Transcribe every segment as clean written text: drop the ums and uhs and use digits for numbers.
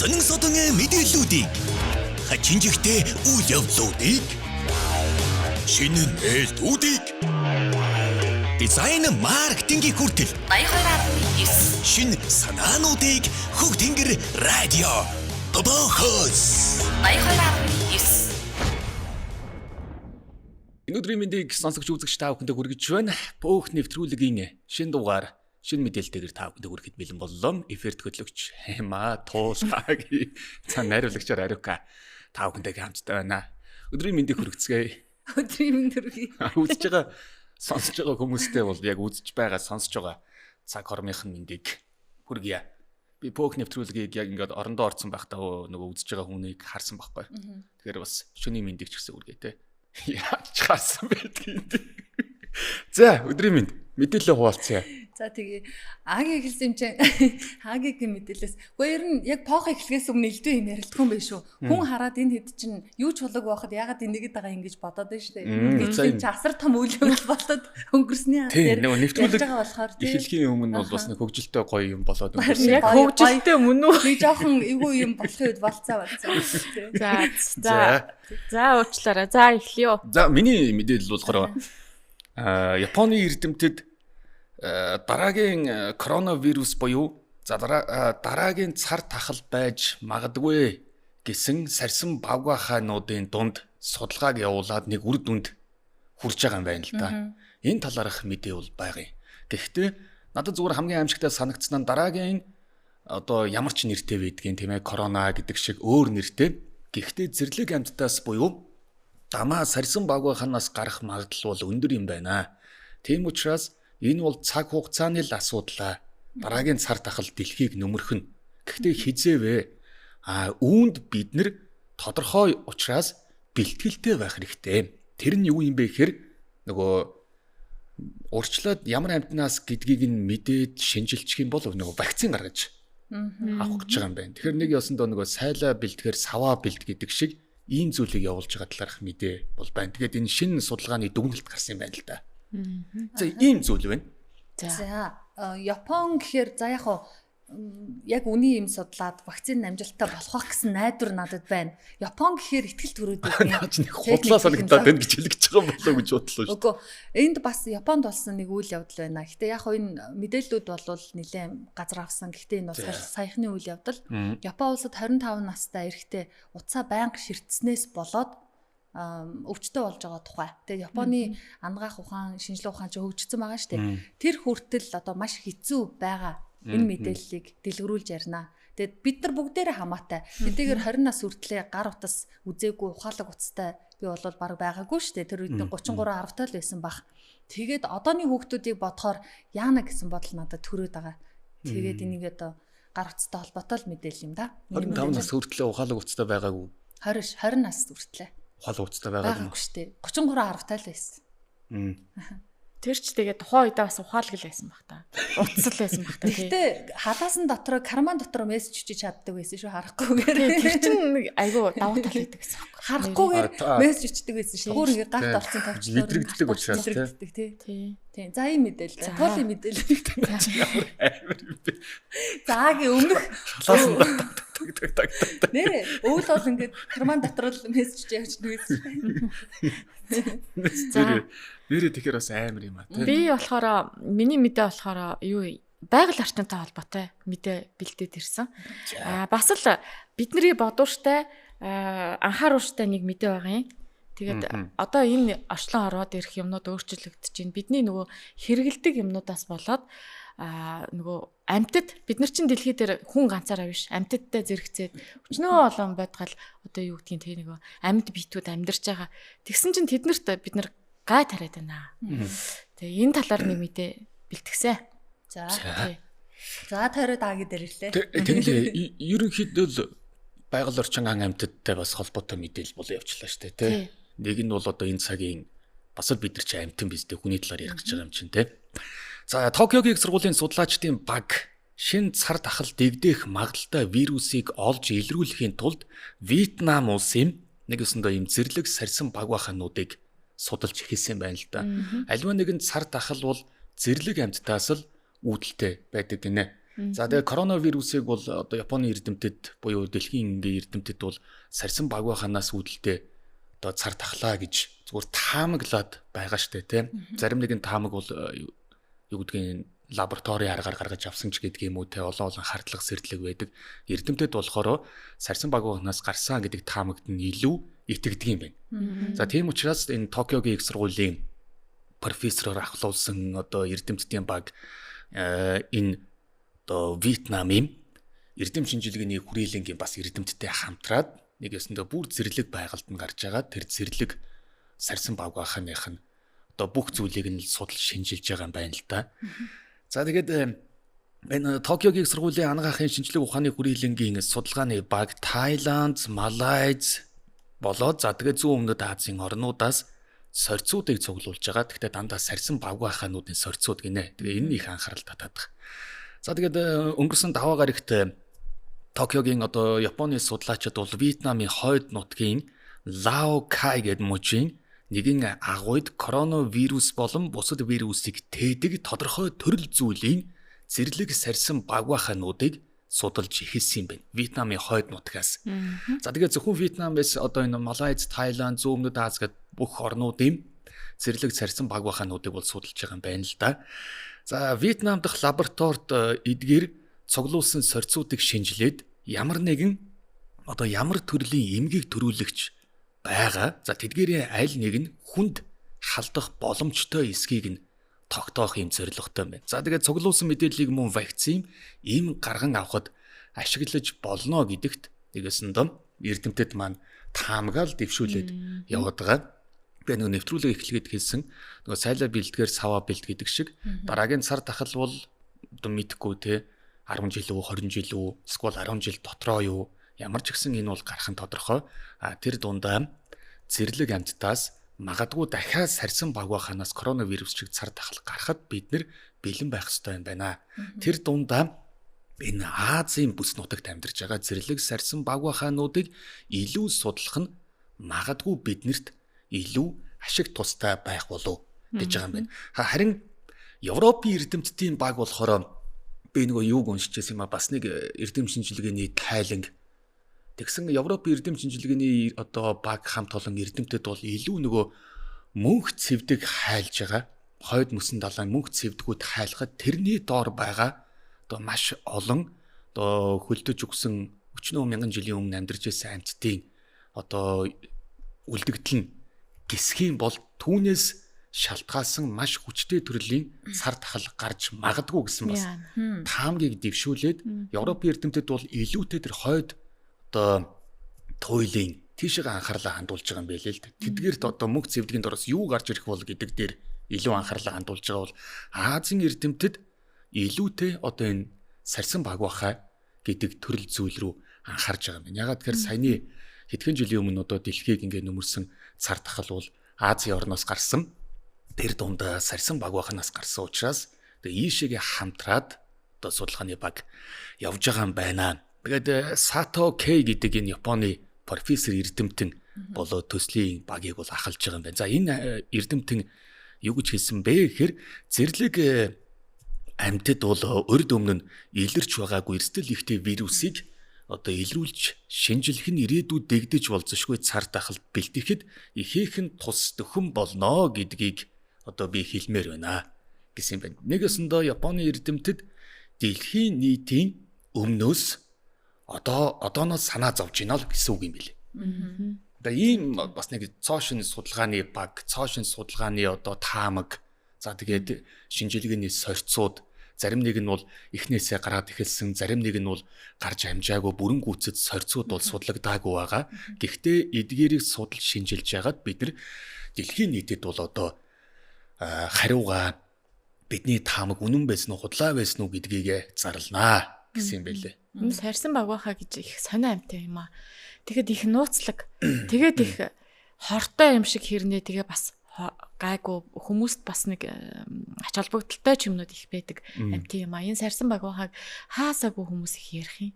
сонин содон мэдээллүүдийг хачинжигтэй үйл явдлуудыг шинэ нээлтүүдийг дизайн маркетингийн хүртэл 82.9 шинэ санаануудыг Хөг Тэнгэр радио Бобохос 82.9 өнөөдрийн мэндийг сонсогч үзэгч та бүхэндээ хүргэж байна. Бүх нэвтрүүлгийн шинэ дугаар, шинэ мэдээлэлтэйгээр та бүхэндээ хүрэхэд бэлэн боллоо. Эфирт хөтлөгч Хема Туулгагийн цаа найруулагчаар Ариука та бүхэндээ хамтдаа байна. Өдрийн мэндийг хүргэцгээе. Өдрийн мэнд хүргэе. Үзэж байгаа, сонсож байгаа хүмүүстээ бол яг үзэж байгаа, сонсож байгаа цаг хормынхын мэндийг хүргье. Би бүх нэвтрүүлгийг яг ингээд орондоо орсон байхдаа нөгөө үзэж байгаа хүнийг харсан байхгүй. Тэгэхээр бас шөнийн мэндийг ч гэсэн үргээ те. Яаж харсан байдгийг. За өдрийн мэнд мэдээлэл хуваалцъя. За тэгээ Агийн хэлсэн юм чинь Агийн мэдээлэлээс үгүй ер нь яг пох эхлэхээс өмнө элдвэ юм ярилдах юм биш үү. Хүн хараад энэ хэд чинь юу ч болог байхад ягаад энийгэд байгаа ингэж бодоод байна шүү дээ. Гэвч чи асар том үйл явдал болоод өнгөрсний нөгөө нэвтрүүлэг байгаа болохоор тийм эхлэхийн өмнө бол бас нэг хөвгөлтэй гоё юм болоод өнгөрсөн. Яг хөвгөлтэй мөн үү? Би жоохон эвгүй юм болохын үед болцоо. За уучлаарай. За эхлэё. За миний мэдээлэл болохоор Японы эрдэмтэд дараагийн коронавирус буюу дараагийн цар тахал байж магадгүй гэсэн сарсан бавгаахаануудын дунд судалгааг явуулаад нэг үр дүнд хүрч байгаа юм байна л да. Энэ талаарх мэдээ бол байгаа юм. Гэхдээ надад зүгээр хамгийн аимшигтай санагдсан нь дараагийн одоо ямар ч нэртэй байдгийн тийм ээ корона гэдэг шиг өөр нэртэй. Гэхдээ зэрлэг амьтдаас буюу дамаа сарсан бавгаахаанаас гарах магадлал бол өндөр юм байна. Тийм учраас энэ бол цаг хугацааны л асуудал. Дараагийн цар тахал дэлхийг нөмөрхөн. Гэхдээ хизээвэ? Үүнд бид нэр тодорхой учраас бэлтгэлтэй байх хэрэгтэй. Тэр нь юу юм бэ гэхээр нөгөө урьдчилаад ямар амьтнаас гэдгийг нь мэдээд шинжилчих юм бол нөгөө вакцин гаргаж авах гэж байгаа юм байна. Тэгэхээр нэг ясандаа нөгөө сайлаа бэлтгэхэр саваа бэлт гэдэг шиг ийм зүйлийг явуулж байгаа талаарх мэдээ бол байна. Тэгээд энэ шинэ судалгааны дүгнэлт гарсан юм байна л да. За ийм зүйл байна. За Япон гэхээр за яг үний юм судлаад вакцины амжилттай болох гэсэн найдвар надад байна. Япон гэхээр ихтгэл төрөөд байна. Худлаа санагдаад байна гэж хэлж байгаа болоо гэж бодлоо шүү. Үгүй энд бас Японд болсон нэг үйл явдал байна. Гэхдээ яг энэ мэдээллүүд бол нэлээд газар авсан. Гэхдээ энэ бас саяхны үйл явдал. Япон улсад 25 настай эрэгтэй утсаа байнга ширтснээс болоод өвчтөй болж байгаа тухай. Тэгээд Японы ангаах ухаан, шинжилгээ ухаан ч хөгжсөн байгаа шүү дээ. Тэр хүртэл одоо маш хэцүү байгаа энэ мэдээллийг дэлгэрүүлж ярина. Тэгээд бид нар бүгдээрээ хамаатай. Хэдийгээр 20 нас хүртлээр гар утас үзээгүй ухаалаг утастай би бол баг байгаагүй шүү дээ. Тэр үед 33 10-тай л байсан баг. Тэгээд одооны хүүхдүүдийг бодохоор яана гэсэн бодол надад төрөөд байгаа. Тэгээд энийг одоо гар утастай холбоотой л мэдээлэл юм да. 25 нас хүртлээр ухаалаг утастай байгаагүй. 20 нас хүртлээр ухаалаг утастай байгаагүй шүү дээ. 33 10-тай л байсан. Тэр ч тэгээд тухайн үедээ бас ухаалаг л байсан баг та. Утас л байсан баг та. Гэхдээ халаасан дотроо карман дотроо мессеж чиж чаддаг байсан шүү харахгүйгээр. Тэр чинь айгүй давуу тал байдаг гэсэн юм. Харахгүйгээр мессеж чиждэг байсан шүү. Өөр ингэ гарт олсон тавьчихсан. Мэдрэгддэг учраас тий. Тийм. За ийм мэдээлэл. Туулын мэдээлэл. Заагийн өмнөх халаасан нэрээ өвөл бол ингэ карман дотроо мессеж явуулдаг байсан. За нэрээ тэгэхээр бас амар юм аа. Би болохоор миний мэдээ болохоор юу байгаль орчинтой холбоотой мэдээ бэлдээд ирсэн. Бас л бидний бодууштай анхааруулжтай нэг мэдээ байгаа юм. Тэгээд одоо энэ орчлон ороод ирэх юмнууд өөрчлөгдөж байна. Бидний нөгөө хэрэгэлдэг юмнуудаас болоод нөгөө амьтад бид нар чинь дэлхий дээр хүн ганцаараа биш амьтадтай зэрэгцээд өчнөө олон байдгал одоо юу гэдгийг тэг нөгөө амьд биетүүд амьдарч байгаа. Тэгсэн чинь тэднэрт бид нар гай тариад байна. Тэгээ энэ талаар нэг мэдээ бэлтгэсэн. За тариад аги дээр ирлээ. Тэгэлээ ерөнхийдөө байгаль орчин амьтадтай бас холбоотой мэдээлэл бол явчлаа шүү дээ тий. Нэг нь бол одоо энэ цагийн бас л бид нар чи амьтан биз дээ хүний талаар ярих гэж байгаа юм чинь тий. За Токиогийн сургуулийн судлаачдын баг шин цар тахал дэгдэх магадaltaй вирусыг олж илрүүлэхийн тулд Вьетнам улсын нэг өсөндөө ийм зэрлэг сарсан багвахануудыг судалж эхэлсэн байна л да. Аливаа нэгэн цар тахал бол зэрлэг амьтдаас л үүдэлтэй байдаг гинэ. За тэгээ коронавирусыг бол одоо Японы эрдэмтэд буюу дэлхийн ингээ эрдэмтэд бол сарьсан багваханаас үүдэлтэй одоо цар тахлаа гэж зүгээр таамаглаад байгаа штэ тий. Зарим нэгэн таамаг бол юу гэдгийг лабораторийн аргаар гаргаж авсан ч гэдэг юм уу те олон хардлага сэрдлэг байдаг. Эрдэмтэд болохоор сарьсан багвахнаас гарсан гэдэг таамагт нь илүү итгэдэг юм байна. За тийм учраас энэ Токиогийн их сургуулийн профессороор ахлуулсан одоо эрдэмтдийн баг энэ одоо Вьетнамын эрдэм шинжилгээний хүрээлэнгийн бас эрдэмтдтэй хамтраад нэг ясандаа бүр зэрлэг байгальд нь гарч байгаа. Тэр зэрлэг сарьсан багвахных нь одоо бүх зүйлийг нь судал шинжилж байгаа юм байна л да. За тэгээд энэ Токиогийн сургуулийн анагаахын шинжилгээ ухааны хүрээлэнгийн судалгааны баг Тайланд, Малайз болоод за тэгээд зүүн өмнөд Азийн орнуудаас сорьцуудыг цуглуулж байгаа. Гэхдээ дандаа сарьсан багвахануудын сорьцууд гинэ. Тэгээ энэ их анхаарал татаад. За тэгээд өнгөрсөн даваа гарагт Токиогийн одоо Японы судлаачид бол Вьетнамын хойд нутгийн Лао Кай гэдэг мужийн нэгэн агуйд коронавирус болон бусад вирусыг тээдэг тодорхой төрөл зүйлийн зэрлэг сарьсан багвахануудыг судалж эхэлсэн юм байна. Вьетнамын хойд нутгаас. За тэгээд зөвхөн Вьетнамээс одоо энэ Малайз, Тайланд, зүүн өмнөд Аз гэдэг бүх орнуудын зэрлэг сарьсан багвахануудыг бол судалж байгаа юм байна л да. За Вьетнам дахь лабораторид эдгээр цуглуулсан сорьцуудыг шинжилээд ямар нэгэн одоо ямар төрлийн эмгэг төрүүлэгч байгаа. За тэдгээрийн аль нэг нь хүнд халдах боломжтой эсхийг нь тогтоох юм зорилготой байна. За тэгээд цуглуулсан мэдээллийг мөн вакцин им гарган авахд ашиглаж болно гэдэгт нэгэсэндээ эрдэмтэд маань таамагаал дэвшүүлээд яваад байгаа. Би нэг нэвтрүүлэг эхлэхэд хэлсэн нөгөө сайлаа бэлдгээр саваа бэлд гэдэг шиг дараагийн цар тахал бол одоо мэдхгүй те 10 жил үү 20 жил үү эсвэл 10 жил дотроо юу ямар ч гэсэн энэ бол гарах нь тодорхой. Тэр дундаа зэрлэг амьтдаас магадгүй дахиад сарьсан багваханаас коронавирус шиг цар тахал гарахад бид нэр бэлэн байх ёстой юм байна. Тэр дундаа энэ Азийн бүс нутагт амьдарч байгаа зэрлэг сарьсан багвахануудыг илүү судлах нь магадгүй биднэрт илүү ашиг тустай байх болов гэж байгаа юм байна. Харин Европын эрдэмтдийн баг болохоор би нөгөө юуг уншижсэн юм а бас нэг эрдэм шинжилгээний тайланг тэгсэн Европын эрдэм шинжилгээний одоо баг хамт олон эрдэмтэд бол илүү нөгөө мөнх цэвдэг хайлж байгаа. Хойд мөсөн далайн мөнх цэвдгүүд хайлахад тэрний доор байгаа одоо маш олон одоо хөлдөж өгсөн 40 мянган жилийн өмнө амьдарч байсан амьтдын одоо үлдэгдэл нь гисхийн бол түүнээс шалтгаалсан маш хүчтэй төрлийн цар тахал гарч магадгүй гэсэн бас таамгийг дэвшүүлээд Европын эрдэмтэд бол илүүтэй тэр хойд одоо туйлын тийшээ анхаарлаа хандуулж байгаа юм байл л дээ. Тэдгээрт одоо мөнх цэвдгийн дороос юу гарч ирэх бол гэдэг дээр илүү анхаарлаа хандуулж байгаа бол Азийн эрдэмтэд илүүтэй одоо энэ сарьсан багвахаа гэдэг төрөл зүйл рүү анхаарж байгаа юм. Ягаад тэгэхээр саяны хэдхэн жилийн өмнө одоо дэлхийг ингээд нөмөрсөн цар тахал бол Азийн орноос гарсан. Тэр дундаа сарьсан багваханаас гарсан учраас тэгээ ийшээгээ хамтраад одоо судалгааны баг явж байгаа юм байна. Тэгээд Сато Кей гэдэг энэ Японы профессор эрдэмтэн болоо төслийн багийг бол ахалж байгаа юм байна. За энэ эрдэмтэн юу гэж хэлсэн бэ гэхээр зэрлэг амьтад бол урд өмнө нь илэрч байгаагүй эрсдэл ихтэй вирусыг одоо илрүүлж шинжилэх нь ирээдүйд дэгдэж болзошгүй цар тахалд бэлтгэхэд ихээхэн тус төхөн болно гэдгийг одоо би хэлмээр байна гэсэн юм байна. Нэгэсэндээ Японы эрдэмтэд дэлхийн нийтийн өмнөөс одооноос санаа зовж гинэ л гэсэн үг юм билээ. Тэгээ ийм бас нэг цоошин судалгааны баг, цоошин судалгааны одоо таамаг, за тэгээд шинжилгээний сорьцууд, зарим нэг нь бол эхнээсээ гараад эхэлсэн, зарим нэг нь бол гарч амжаагүй бүрэн гүйцэд сорьцууд бол судлагдаагүй байгаа. Гэхдээ эдгээрийг судалж шинжилж яагаад бид нар дэлхийн нийтэд бол одоо хариугаа бидний таамаг үнэн байсан уу, худлаа байсан уу гэдгийг зарлнаа гэсэн юм байлээ. Энэ сарьсан багвахаа гэж их сонио амтай юм аа. Тэгэхэд их нууцлаг, тэгээд их хортой юм шиг хэрнээ тэгээ бас гайгүй хүмүүст бас нэг ач холбогдолтой ч юмнууд их байдаг амтай юм аа. Энэ сарьсан багвахааг хаасаагүй хүмүүс их ярих юм.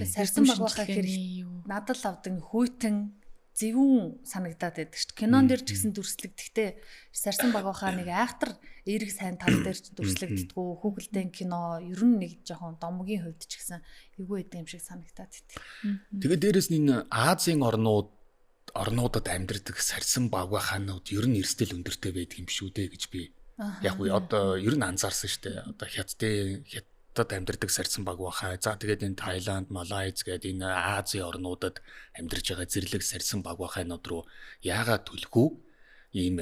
Сарьсан багвахаа хэрэг надад авдаг хүйтэн зөвүүн санагдаад байдаг шүү дээ. Кинон дээр ч гэсэн дүрслэгдэхдээ Сарсан Багвахаа нэг айхтар эерэг сайн тал дээр ч дүрслэгддэггүй хүүхэлдэйн кино ер нь нэг жоохон домгийн хувьд ч гэсэн эвгүй байдаг юм шиг санагдаад байдаг. Тэгээд дээрэс нь энэ Азийн орнуудад амьдардаг Сарсан Багвахаанууд ер нь эрсдэл өндөртэй байдаг юм шүү дээ гэж би яг уу одоо ер нь анзаарсан шүү дээ. Одоо хятад амьдардаг Сарсан Багвахаа. За тэгээд энэ Таиланд, Малайз гэдэг энэ Азийн орнуудад амьдарч байгаа зэрлэг Сарсан Багвахаанууд руу яагаад төлөхгүй ийм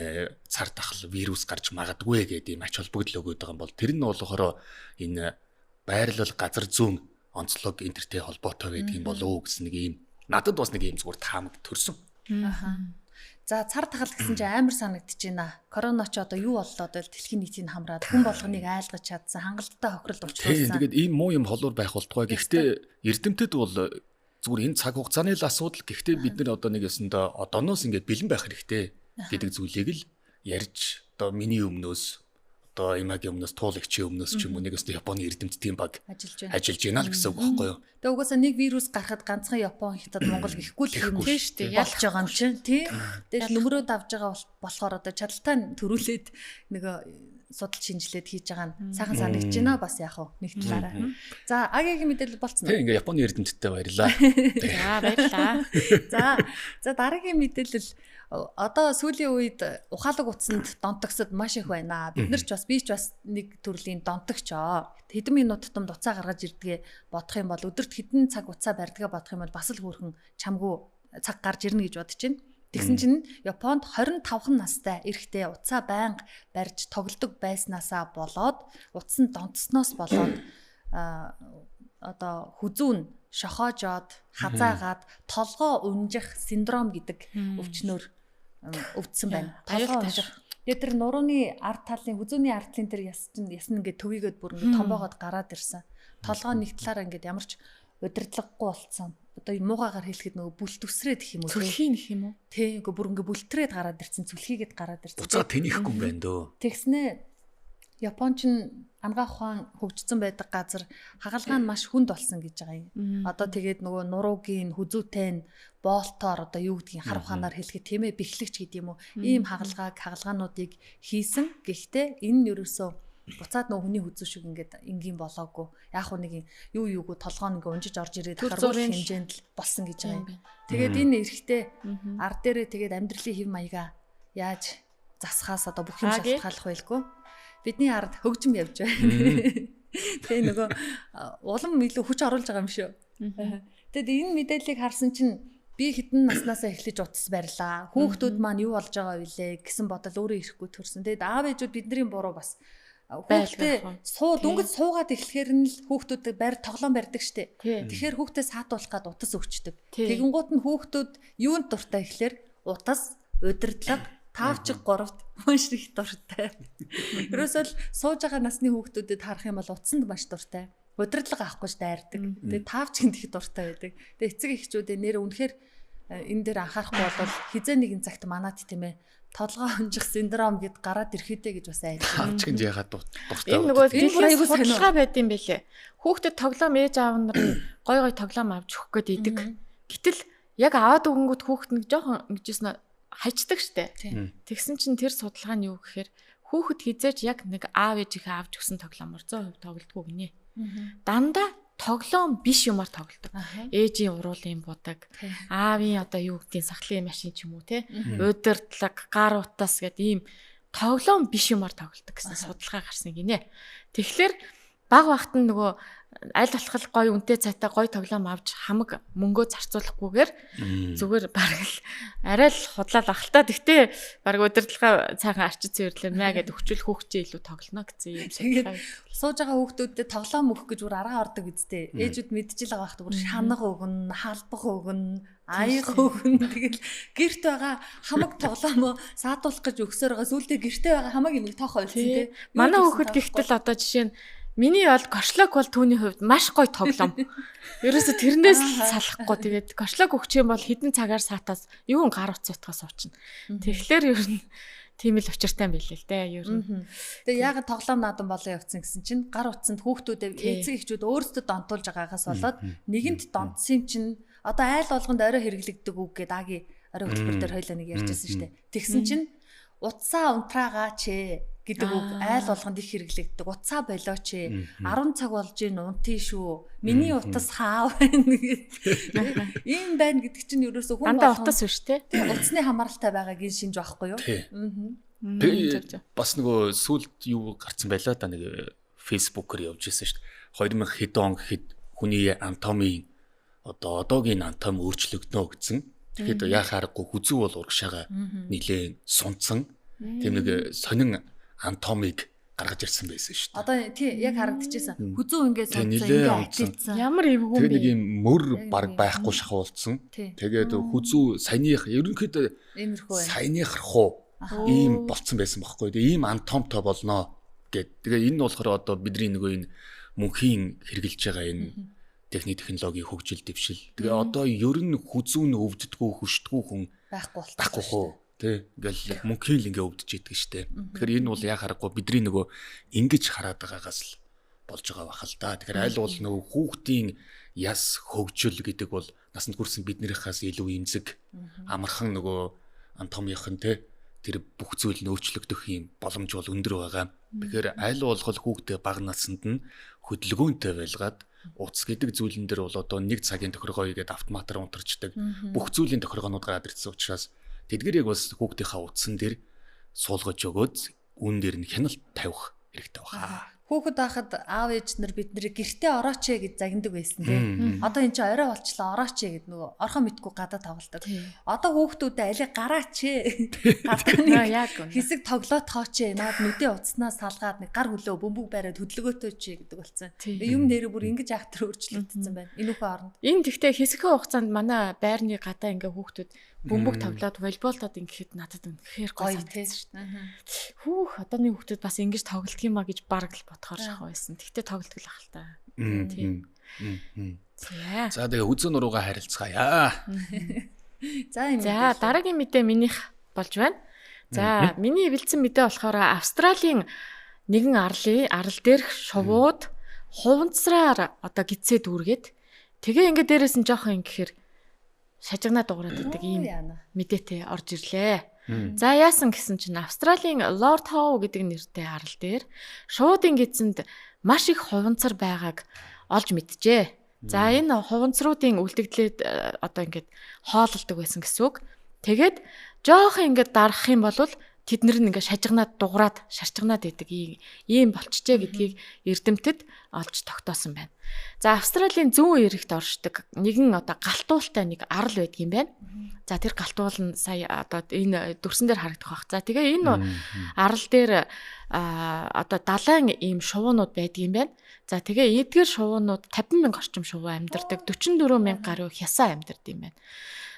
цар тахал вирус гарч магадгүй гэдэг ийм ач холбогдол өгöd байгаа юм бол тэр нь болохоор энэ байрлал газар зүүн онцлог энтертэй холбоотой байдаг юм болов уу гэсэн нэг ийм надад бас нэг ийм зүгээр таамаг төрсөн. За цар тахал гэсэн чинь амар санагдчихэйна. Корона ч одоо юу боллоо одоо дэлхийн нийтийг хамраад хүн болгоныг айлгаж чадсан, хангалттай хохиролд учруулсан. Тэгээд ийм муу юм холуур байх болтугай. Гэхдээ эрдэмтэд бол зүгээр энэ цаг хугацааны л асуудал. Гэхдээ бид нар одоо нэг ясандаа одооноос ингээд бэлэн байх хэрэгтэй гэдэг зүйлийг л ярьж одоо миний өмнөөс одоо имагийн өмнөөс туулагчийн өмнөөс ч юм уу нэг өстө Японы эрдэмтдийн баг ажиллаж байна л гэсэн үг байхгүй юу? Тэгээ угаасаа нэг вирус гарахад ганцхан Япон, Хятад, Монгол гэхгүй л юм шүү дээ. Болж байгаа юм чинь тий. Тэгээд нөмрөөд авж байгаа болохоор одоо чадaltaй төрүүлээд нэг судал шинжилээд хийж байгаа нь сайхан санагдаж байна бас яг хөө нэг талаараа. За Агийн мэдээлэл болцсон уу? Тий ингээ Японы эрдэмтдтэй баярлаа. За баярлаа. За дараагийн мэдээлэл одоо сүүлийн үед ухаалаг утсанд донтогсод маш их байна. Бид нар ч бас би ч бас нэг төрлийн донтогч хэдэн минут тутамд уцаа гаргаж ирдгээ бодох юм бол өдөрт хэдэн цаг уцаа барьдгаа бодох юм бол бас л хөөрхөн чамгүй цаг гарч ирнэ гэж бодож байна. Тэгсэн чинь Японд 25 настай эрэгтэй уцаа байнга барьж тоглодог байснаасаа болоод утсан донтсноос болоод одоо хүзүүн шохоожоод хазаагаад толгоо унжих синдром гэдэг өвчнөөр өвдсөн байна. Толгоо унжих. Тэгээд тэр нурууны ард талын хүзүүний ард талын тэр ясна ингээд төвийгээд бүр ингээд томбоогоод гараад ирсэн. Толгоо нэг талаараа ингээд ямарч удирдлаггүй болцсон. Одоо муугаагаар хэлэхэд нөгөө бүлтвсрээд гэх юм уу? Зүлхийн гэх юм уу? Тий, үгүй бүр ингээ бүлтрээд гараад ирсэн, зүлхийгээд гараад ирсэн. Уцаа тэнихгүй юм байна дөө. Тэгснээ Японч нь ангаах ухаан хөгжсөн байдаг газар хагалгаа нь маш хүнд болсон гэж байгаа юм. Одоо тэгээд нөгөө нуруугийн хүзүүтэй нь боолтоор одоо юу гэдгийг хар ухаанаар хэлэхэд тийм ээ бэхлэгч гэдэг юм уу? Ийм хагалгаануудыг хийсэн. Гэхдээ энэ нь ерөөсөө буцаад нөгөө хүний хүзүү шиг ингээд энгийн болоогүй. Яг уу нэг юуг толгоо нэг унжиж орж ирээд харгуул хэмжээнд л болсон гэж байгаа юм. Тэгээд энэ эрэхтэй ард дээрээ тэгээд амьдралын хэв маягаа яаж засахаас одоо бүх юм шалтгааллах байлгүй. Бидний ард хөгжим явж байна. Тэгээ нөгөө улам илүү хүч оруулж байгаа юм шүү. Тэгэд энэ мэдээллийг харсан чинь би хэдэн наснаасаа эхлэж утас барьлаа. Хүүхдүүд маань юу болж байгаа вэ гэсэн бодол өөрөө ирэхгүй төрсөн. Тэгэд аав ээжүүд бидний буруу бас хүүхдээ дөнгөж суугаад эхлэхээр нь л хүүхдүүд тоглоом барьдаг штэ. Тэгэхээр хүүхдээ саатуулах гад утас өгчдөг. Тэгэнгუут нь хүүхдүүд юунд дуртай ихлээр утас, удирдлага, таавчиг 3-т маш их дуртай. Ерөөсөө л сууж байгаа насны хүүхдүүдэд харах юм бол утсанд маш дуртай. Удирдлага авахгүй ш дайрдаг. Тэгээ таавчинд их дуртай байдаг. Тэгээ эцэг эхчүүдээ нэр үнэхээр энэ дээр анхаарахгүй бол хизээ нэгэн цагт манад тийм ээ толгоо унжих синдром гэд гараад ирэхтэй гэж бас айлт. Таавчинд яхад дуртай. Энэ нөгөө дэлхийн судалгаа байд юм бэлээ. Хүүхдэд тоглоом ээж аав нар гой гой тоглоом авч өгөх гээд идэг. Гэтэл яг аваад өгөнгөт хүүхд нэг жоохон ингэжсэн хаждаг штэ. Тэгсэн чинь тэр судалгаа нь юу гэхээр хүүхэд хизээч яг нэг аав ээжийнхээ авч өгсөн тоглоомор 100% тоглодгоо гинэ. Дандаа тоглоом биш юмар тоглодог. Ээжийн уруулын будаг, аавын одоо юу гэдгийг сахлын машин ч юм уу те. Удирдлага, гар утас гэдэг ийм тоглоом биш юмар тоглодог гэсэн судалгаа гарсан гинэ. Тэгэхээр баг багт нь нөгөө аль болох гоё үнэтэй цайтай гоё тоглоом авч хамаг мөнгөө зарцуулахгүйгээр зүгээр бараг л арай л худлаад ахaltaа. Тэгтээ бараг удирдлага цаахан арчиж цэвэрлэн мэ гэд өгчүүл хүүхчээ илүү тоглоно гэсэн юм шиг. Сууж байгаа хүүхдүүдэд тоглоом өгөх гэж бүр арга ордог үстэй. Ээжүүд мэдчихэл байгаа байхгүй бүр шанах өгнө, халбах өгнө, аяг өгнө. Тэгэл гэрт байгаа хамаг тоглоом саадуулах гэж өгсөөр байгаа сүултээ гэртээ байгаа хамаг юм тоохоо болсон тий. Манай хүүхэд гихтэл одоо жишээ нь миний бол кошлог бол түүний хувьд маш гоё тоглоом. Ерөөсө тэрнээс л салахгүй. Тэгээд кошлог өгч юм бол хэдэн цагаар саатаас юун гар утсаатгаас уучна. Тэгэхээр ер нь тийм л учиртай юм билээ л дээ. Ер нь. Тэгээд яагаад тоглоом наадам болоо явцсан гэсэн чинь гар утсанд хүүхдүүд эцэг эхчүүд өөрсдөө донтуулж байгаагаас болоод нэгэнт донтсон чинь одоо айл болгонд орой хэрэглэгдэг үг гэдэг аги орой хөтөлбөр дээр хоёлаа нэг ярьжсэн шүү дээ. Тэгсэн чинь утсаа унтраагаа ч гэдэг үг айл болгонд их хэрэглэгддэг. Утсаа болооч 10 цаг болж ийн унтын шүү. Миний утас хаа байна гэдэг. Ийм байна гэдэг чинь ерөөсөө хүн дандаа утас биш те. Утасны хамааралтай байгааг шинж байхгүй юу? Бас нөгөө сүлд юу гарцсан байлаа та нэг фэйсбүүкээр явж ирсэн шүү дээ. 2000 хэд он гэхэд хүний анатомийн одоогийн анатоми өөрчлөгдөнө гэсэн. Тэгэхэд яхаарахгүй хүзүү бол урагшаага нилээн сунцсан. Тийм нэг сонин анатомиг гаргаж ирсэн байсан шүү дээ. Одоо тий яг харагдчихсан. Хүзүү ингээд сунцсан, ингээд атилсан. Ямар эвгүй юм бэ? Тэгээ нэг юм мөр баг байхгүй шахуулсан. Тэгээд хүзүү саяных ерөнхийдөө саяныхрах ийм болцсон байсан байхгүй. Тэгээ ийм анатомтой болноо гэд. Тэгээ энэ болохоор одоо бидний нөгөө энэ мөнхийн хэрэгжилж байгаа энэ техник технологийн хөгжил дэвшил. Тэгээ одоо ер нь хүзүү нь өвддөггүй хөшдөггүй хүн байхгүй хөө. Тэ ингээл мөнхийн л ингээ өвдөж идэг штэ. Тэгэхээр энэ бол яг харахгүй бидний нөгөө ингэж хараад байгаагаас л болж байгаа бахал да. Тэгэхээр аль бол нөгөө хүүхдийн яс хөгжил гэдэг бол насанд хүрсэн биднийхээс илүү эмзэг амархан нөгөө анатомийнх нь тэр бүх зүйл нь өөрчлөгдөх юм боломж бол өндөр байгаа. Тэгэхээр аль болох хүүхдээ бага наснд нь хөдөлгөөнтэй байлгаад утас гэдэг зүйлэн дээр бол одоо 1 цагийн тохиргоо игээд автоматар унтарчдаг. Бүх зүйлийн тохиргоонууд гараад ирсэн учраас тэдгээр яг бас хүүхдийнхаа утсан дээр суулгаж өгөөд үүн дээр нь хяналт тавих хэрэгтэй байна. Хүүхэд байхад аав ээж нар бид нарыг гэртээ орооч гэж загнадаг байсан тийм. Одоо эн чинь орой болчлоо орооч гэд нөгөө орхон мэдгүй гадаа тоглодог. Одоо хүүхдүүдээ алиг гараач гадааны хэсэг тоглоод тооч наад нүдээ утаснаас салгаад нэг гар хөлөө бөмбөг бариад хөдөлгөөтэй ч гэдэг болсон. Юм нэрээ бүр ингэж актер өөрчлөгдсөн байна. Энүүхээ оронд. Энэ тэгтээ хэсэгхэн хугацаанд манай байрны гадаа ингээ хүүхдүүд бөмбөг тоглоод волейболтод ингэхэд надад үнэхээр гоё санагдсан шүү дээ. Хүүх одооны хүүхдүүд бас ингэж тоглолт юм а гэж бараг л бодохоор шахав байсан. Тэгтээ тоглолт л ах л та. Тийм. За тэгээ үзэн нуруугаа харилцгаая. За дараагийн мэдээ минийх болж байна. За миний эвэлцэн мэдээ болохоор Австралийн нэгэн арал дээрх шувууд хуванцраар одоо гидсээ дүүргээд тэгээ ингээ дээрээс нь жоохон ингэхээр шажигнаа дуурайд байдаг ийм мэдээтэй орж ирлээ. За яасан гэсэн чинь Австралийн Lord Howe гэдэг нэртэй арал дээр шуудын гидсэнд маш их хуванцар байгааг олж мэджээ. За энэ хуванцруудын үлдэгдлээд одоо ингээд хоололдог байсан гэсэн үг. Тэгээд жоохон ингээд дарах юм бол тэднэр нь ингээд шажигнаад дуурайд шарчигнаад байдаг ийм болчихжээ гэдгийг эрдэмтэд олж тогтоосон байна. За Австралийн зүүн эрэгт оршдог нэгэн одоо галтуултай нэг арал байдаг юм байна. За тэр галтуул нь сая одоо энэ дүрсэн дээр харагдах байх. За тэгээ энэ арал дээр одоо 70 ийм шувуунууд байдаг юм байна. За тэгээ эдгээр шувуунууд 50,000 орчим шувуу амьдардаг, 44,000 гаруй хясаа амьдардаг юм байна.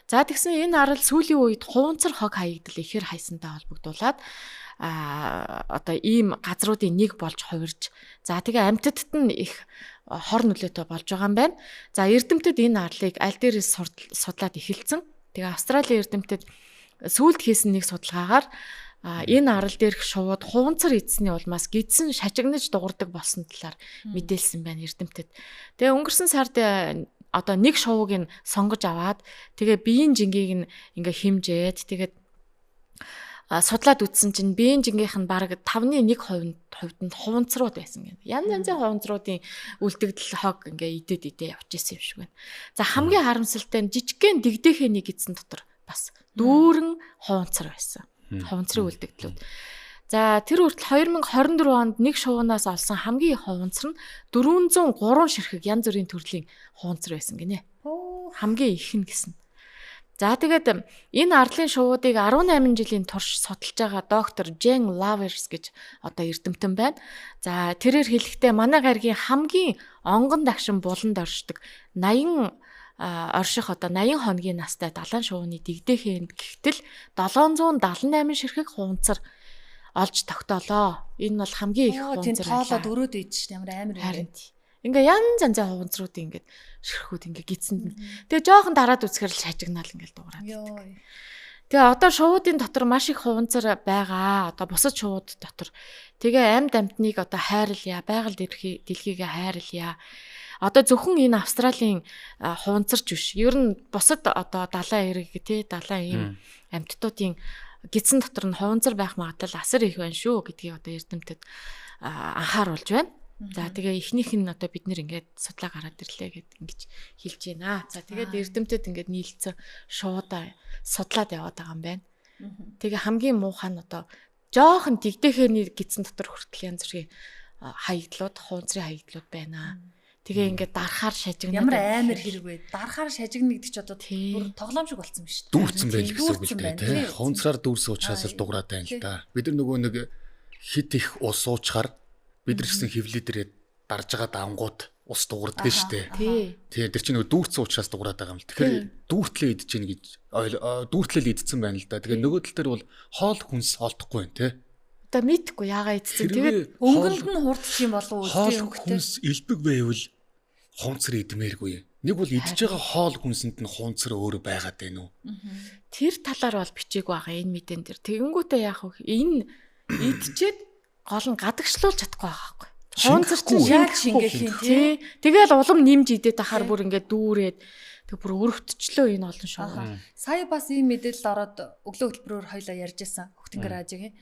За тэгсэн энэ арал сүүлийн үед хуванцар хог хаягдал ихээр хайсантай холбогдуулаад одоо ийм газруудын нэг болж хувирж за тэгээ амьтадд нь их хор нөлөөтэй болж байгаа юм байна. За эрдэмтэд энэ арлыг аль дээрээс судлаад эхэлсэн. Тэгээ Австралийн эрдэмтэд сүүлд хийсэн нэг судалгаагаар энэ арал дээрх шувууд хуванцар эзсний улмаас гидсэн шажигнаж дуурдаг болсон талаар мэдээлсэн байна эрдэмтэд. Тэгээ өнгөрсөн сард одоо нэг шувууг нь сонгож аваад тэгээ биеийн жингийг нь ингээ химжээд тэгээд судлаад үзсэн чинь биеийн жингийнх нь бараг 5.1% хувьд хуванцрууд байсан гэнэ. Янз янзын хуванцруудын үлдэгдэл хог ингээ идээд явж исэн юм шиг байна. За хамгийн харамсалтай нь жижигхэн дэгдэхээ нэг эзэн дотор бас дүүрэн хуванцар байсан. Хуванцрын үлдэгдлүүд. За тэр хүртэл 2024 онд нэг шувуунаас олсон хамгийн их хуванцар нь 403 ширхэг янз бүрийн төрлийн хуванцар байсан гинэ. Хамгийн их нь гэсэн. За тэгээд энэ арлын шувуудыг 18 жилийн турш судалж байгаа доктор Jane Lavers гэж одоо эрдэмтэн байна. За тэрээр хэлэхдээ манай гаригийн хамгийн онгон дагшин буланд оршдог 80 орших одоо 80 хоногийн настай далайн шувууны дэгдэхэнд гихтэл 778 ширхэг хуванцар олж тогтоолоо. Энэ бол хамгийн их хуванцар байлаа. Тоолоод өрөөд ийж ш ямар амар юм. Ингээ янз янзын хуванцруудын ингээ ширхүүд ингээ гидсэнд. Тэгээ жоохон дараад үзэхэр л шажигнаал ингээ дуурайд. Тэгээ одоо шувуудын дотор маш их хуванцар байгаа. Одоо бусад шувууд дотор. Тэгээ амьд амьтныг одоо хайрлая, байгаль дэлхийгээ хайрлая. Одоо зөвхөн энэ Австралийн хуунцарч биш. Ер нь бусад одоо далайн эрэг тий далайн ийм амьтдуудын гидсэн дотор нь хуунцар байх магадлал асар их байна шүү гэдгийг одоо эрдэмтэд анхааруулж байна. За тэгээ эхнийх нь одоо бид нэр ингээд судлаа гараад ирлээ гэд ингэж хэлж байна. За тэгээд эрдэмтэд ингээд нийлцэн шууд судлаад яваад байгаа юм байна. Тэгээ хамгийн муухай нь одоо жоохон дэгдэхэрний гидсэн дотор хүртэл янз бүрийн хаягдлууд, хуунцрын хаягдлууд байна. Тэгээ ингээд дарахаар шажигнаад ямар амар хэрэг вэ? Дарахаар шажигна гэдэг чи одоо бүр тоглоом шиг болцсон биз дээ. Дүүрсэн байл гэсэн үг л дээ тий. Хуунцраар дүүрсэн учраас л дуурайд байна л да. Бид нар нөгөө нэг хит их ус уучаар бид нар гэсэн хевлүүдэрээ дарж байгаа давангууд ус дуурдаг шүү дээ. Тий. Тэр чинь нөгөө дүүрсэн учраас дуурайд байгаа юм л. Тэгэхээр дүүртлээ идэж гин гэж дүүртлээ идсэн байна л да. Тэгээ нөгөө тал дээр бол хоол хүнс олдохгүй байна тий. Одоо мэдхгүй яагаад идсэн. Тэгээд өнгөлд нь хурдчих юм болов уу хоол хүнс элбэг байвал хуунцар идмээргүй. Нэг бол идж байгаа хоол хүнсэнд нь хуунцар өөрөө байгаад байна уу? Тэр талаар бол бичээг байгаа энэ мэдэн дээр. Тэгэнгүүтээ яах вэ? Энэ идчихэд гол нь гадагшлуулж чадахгүй байгаа байхгүй. Хуунцар чинь яг шингээх юм тий. Тэгэл улам нэмж идээд ахаар бүр ингээд дүүрээд тэг бүр өрөвтчлөө энэ олон шоу. Сая бас ийм мэдээлэл ороод өглөө хөтөлбөрөөр хоёлаа ярьж байсан. Хөхтөнгөр аажигийн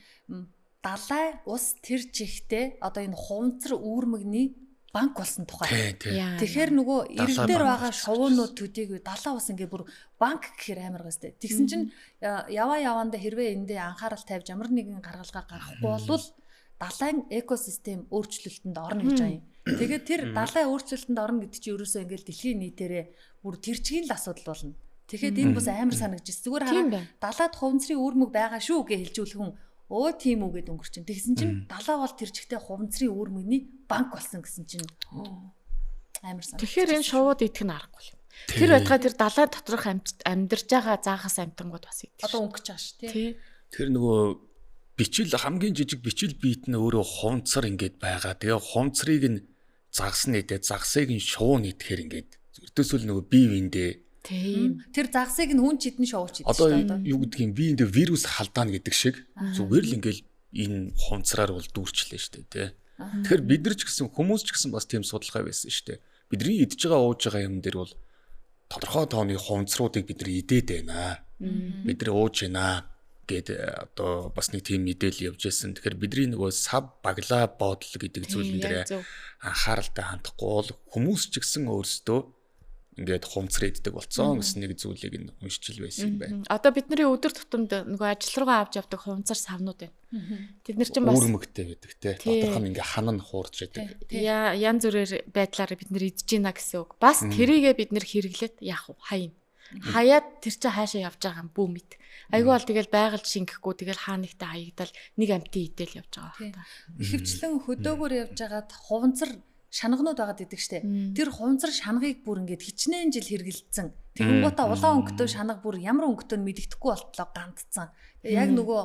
далай ус тэр чихтэй одоо энэ хуунцар үүрмэгний банк болсон тухай. Тэгэхээр нөгөө ирэг дээр байгаа шувуунууд төдийгүй далаа ус ингээ бүр банк гэхээр амар гастай. Тэгсэн чинь яваандаа хэрвээ эндээ анхаарал тавьж ямар нэгэн гаргалгаа гаргахгүй болвол далайн экосистем өөрчлөлтөнд орно гэж байгаа юм. Тэгээд тэр далайн өөрчлөлтөнд орно гэдэг чинь ерөөсөө ингээл дэлхийн нийтээрээ бүр тэр чигийн л асуудал болно. Тэгэхэд энэ бас амар санагдаж. Зүгээр хараа далаад хуванцрын үүрмэг байгаа шүү гэж хэлжүүлэх хүн өө тийм үү гэд өнгөрч чинь. Тэгсэн чинь далаа бол тэр чигтээ хуванцрын үүрмэгний банк болсон гэсэн чинь амар санагдаж. Тэгэхээр энэ шувууд идэх нь аргагүй юм. Тэр байтугай тэр далай доторх амьдарч байгаа заагаас амтангууд бас идэх. Одоо өнгөж байгаа шүү тий. Тэр нөгөө бичил хамгийн жижиг бичил биет нь өөрөө хуванцар ингээд байгаа. Тэгээ хуванцрыг нь загсны идэ загсыг нь шуун идэхээр ингээд ердөөсөл нөгөө бие биендээ тийм. Тэр загсыг нь хүн чидэн шоуч идэж одоо юу гэдгийг биендээ вирус халдаана гэдэг шиг зүгээр л ингээд энэ хуванцраар бол дүүрчлээ шүү дээ тий. Тэгэхээр бид нар ч гэсэн хүмүүс ч гэсэн бас тийм судалгаа байсан шүү дээ. Бидний идж байгаа ууж байгаа юм дээр бол тодорхой тооны хуванцруудыг бид нар идээд байна. Бид нар ууж байна гэд одоо бас нэг тийм мэдээлэл явж байсан. Тэгэхээр бидний нөгөө сав баглаа бодол гэдэг зүйлэн дээр анхааралтай хандахгүй бол хүмүүс ч гэсэн өөрсдөө ингээд хуванцар иддэг болцсон гэсэн нэг зүйлийг нь уншижил байсан юм байна. Одоо бидний өдөр тутамд нөгөө ажил руугаа авч явдаг хуванцар савнууд байна. Тэд нар чинь бас үүрмэгтэй байдаг те. Тодорхой нь ингээ ханаа хуурж байдаг. Янз бүрээр байдлаар бид нар идэж гинэ гэсэн үг. Бас тэрийгээ бид нар хэрэглээд яах вэ? Хаяа. Хаяад тэр чинь хаашаа явж байгаа юм бүү мэд. Айгүй бол тэгэл байгальд шингэхгүй тэгэл хаанигтай хаягдал нэг амтын идэл явж байгаа байна. Ихэвчлэн хөдөөгөр явж байгаад хуванцар шанагнууд байгаад идэг штэ. Тэр хуванцар шанагыг бүр ингээд хичнээн жил хэргэлдсэн. Тэгэнгүүтээ улаан өнгөтэй шанаг бүр ямар өнгөтэй нь мэддэхгүй болтлоо гандцсан. Яг нөгөө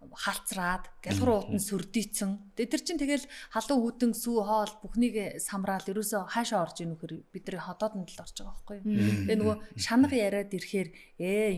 халцраад галгар уутан сүрдийцэн. Тэр чинь тэгэл халуун хүтэн сүү хоол бүхнийг самраал ерөөсөө хаашаа орж ийн үхэр бидний ходоодонд л орж байгаа байхгүй юу. Тэгээ нөгөө шанаг яриад ирэхээр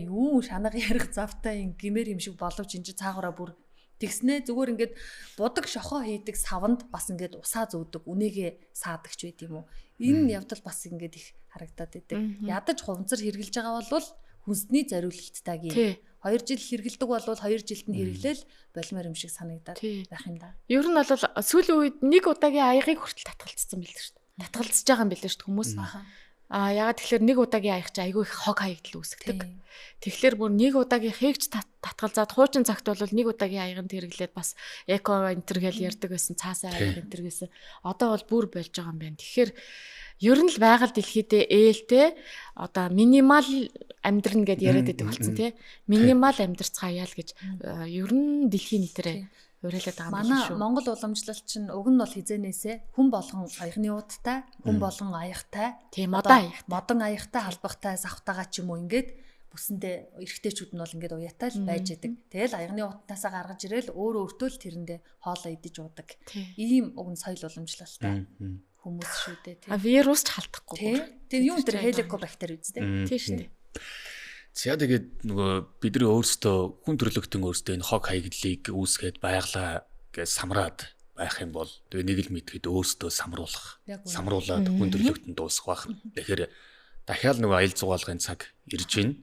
юу шанаг ярих завтай ин гимээр юм шиг боловч энэ цаагаараа бүр тэгснэ зүгээр ингээд будаг шохоо хийдэг савнд бас ингээд усаа зөөдөг үнэгээ саадагч байд юм уу. Энэ явдал бас ингээд их харагдаад байдаг. Ядаж хуванцар хэрглэж байгаа бол хүнсний зориулалттайгийн 2 жил хэргэлдэг бол 2 жилд нь хэрэглээл болмоор юм шиг санагдаад байх юм да. Ер нь бол сүүлийн үед нэг удаагийн аягыг хүртэл татгалцсан билээ шүү дээ. Татгалзаж байгаа юм билээ шүү дээ хүмүүс. Ягаад тэгэхээр нэг удаагийн аяг чи айгүй их хог хаягдл үүсгдэг. Тэгэхээр бүр нэг удаагийн хийгч татгалзаад хуучин цагт бол нэг удаагийн аяганд хэрэглээд бас эко энтер гэж ярьдаг байсан цаасаа аяг энтер гэсэн. Одоо бол бүр болж байгаа юм байна. Тэгэхээр ер нь л байгаль дэлхийдээ ээлтэй одоо минимал амьдрна гэдээ яриад байдаг болсон тий. Минимал амьдрцгаая л гэж ер нь дэлхийн нийтээр уриалаад байгаа юм байна шүү. Манай Монгол уламжлалт чинь уг нь бол хизээнээсээ хүн болгон аягны ууттай, хүн болгон аягтай, тийм модон аягтай, халбахтай, савтайгаа ч юм уу ингээд бүсэндээ эрэгтэйчүүд нь бол ингээд уяатай л байж идэг. Тэгэл аягны уутнаасаа гаргаж ирээл өөрөө өөртөө л тэрэндээ хоолоо идэж уудаг. Ийм уг нь соёл уламжлалтай хүмүүс шүү дээ тий. Вирус ч халтахгүй. Тэгээ юу нэр хеликобактер үстэй. Тий шүү дээ. За тэгээд нөгөө бидний өөрсдөө хүн төрлөختөн өөрсдөө энэ хог хаягдлыг үүсгээд байглаа гэж самраад байх юм бол тэгээ нэг л мэдхэд өөрсдөө самруулах. Яг үнэ. Самруулаад хүндрэлтэн дуусах байх. Тэгэхээр дахиад нөгөө аял зугаалгын цаг ирж байна.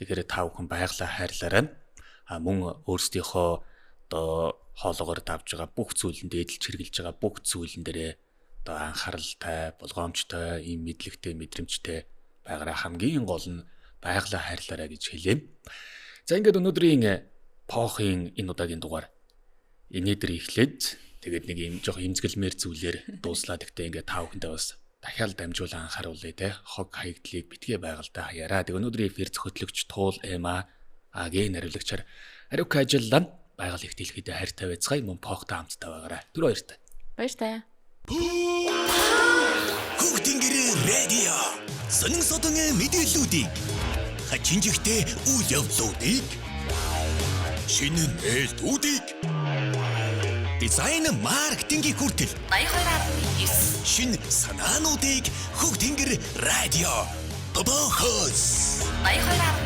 Тэгэхээр та бүхэн байгалаа хайрлаарай. Мөн өөрсдийнхөө одоо хоолоогоор давж байгаа бүх зүйлэнд эдэлж хэрглэж байгаа бүх зүйлэн дээрээ одоо анхааралтай, болгоомжтой, ийм мэдлэгтэй, мэдрэмжтэй байгаараа хамгийн гол нь байгалаа хайрлаарай гэж хэлье. За ингээд өнөөдрийн Похын энэ удаагийн дугаар энэдэр эхлээд тэгээд нэг юм жоох имзгэлмээр зүйлээр дууслаад ихтэй ингээд та бүхэндээ бас дахиад дамжуулан анхааруулъя те. Хог хаягдлыг битгий байгальтай хаяараа. Тэг өнөөдрийн эфир зохиотлогч Туул Эма Агийн наривлагчаар ариук ажиллан байгаль их дэлхийд хайртай байцгаая мөн Похтой хамтдаа байгаарай. Түр баяртай. Баяртай. Хүүхдийн гэрээ радио. Сонин содон мэдээллүүдийг хачинжигтэй үйл явдлуудыг шинэ нээлтүүдийг дизайн маркетингийн хүртэл 82.9 шинэ санаануудыг Хүүхдийн гэрээ радио. Бобохос 82.9